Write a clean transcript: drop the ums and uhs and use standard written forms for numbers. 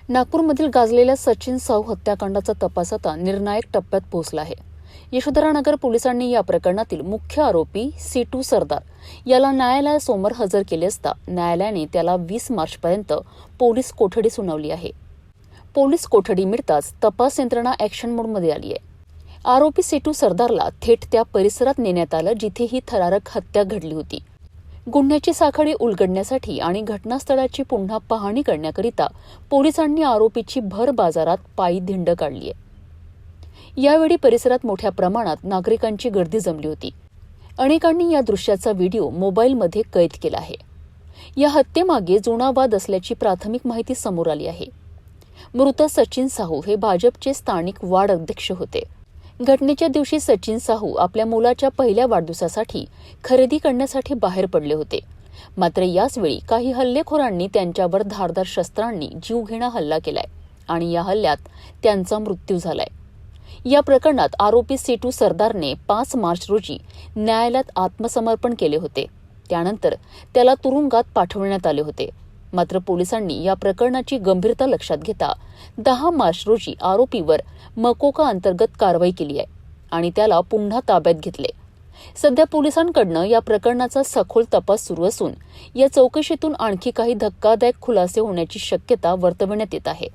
नागपूरमधील गाजलेल्या सचिन साहू हत्याकांडाचा तपास आता निर्णायक टप्प्यात पोहोचला आहे। यशोधरानगर पोलिसांनी या प्रकरणातील मुख्य आरोपी सीटू सरदार याला न्यायालयासमोर हजर केले असता न्यायालयाने त्याला 20 मार्चपर्यंत पोलीस कोठडी सुनावली आहे। पोलीस कोठडी मिळताच तपास यंत्रणा ॲक्शन मोडमध्ये आली आहे। आरोपी सीटू सरदारला थेट त्या परिसरात नेण्यात आलं जिथे ही थरारक हत्या घडली होती। गुन्ह्याची साखळी उलगडण्यासाठी आणि घटनास्थळाची पुन्हा पाहणी करण्याकरिता पोलिसांनी आरोपीची भर बाजारात पायी धिंड काढली आहे। यावेळी परिसरात मोठ्या प्रमाणात नागरिकांची गर्दी जमली होती। अनेकांनी या दृश्याचा व्हिडिओ मोबाईलमध्ये कैद केला आहे। या हत्येमागे जुना वाद असल्याची प्राथमिक माहिती समोर आली आहे। मृत सचिन साहू हे भाजपचे स्थानिक वार्ड अध्यक्ष होते। घटनेच्या दिवशी सचिन साहू आपल्या मुलाच्या पहिल्या वाढदिवसासाठी खरेदी करण्यासाठी बाहेर पडले होते। मात्र याच वेळी काही हल्लेखोरांनी त्यांच्यावर धारदार शस्त्रांनी जीवघेणा हल्ला केलाय आणि या हल्ल्यात त्यांचा मृत्यू झालाय। या प्रकरणात आरोपी सीटू सरदारने 5 मार्च रोजी न्यायालयात आत्मसमर्पण केले होते। त्यानंतर त्याला तुरुंगात पाठवण्यात आले होते। मात्र पोलिसांनी या प्रकरणाची गंभीरता लक्षात घेता 10 मार्च रोजी आरोपीवर मकोका अंतर्गत कारवाई केली आहे आणि त्याला पुन्हा ताब्यात घेतले। सध्या पोलिसांकडून या प्रकरणाचा सखोल तपास सुरू असून या चौकशीतून आणखी काही धक्कादायक खुलासे होण्याची शक्यता वर्तवण्यात येत आहे।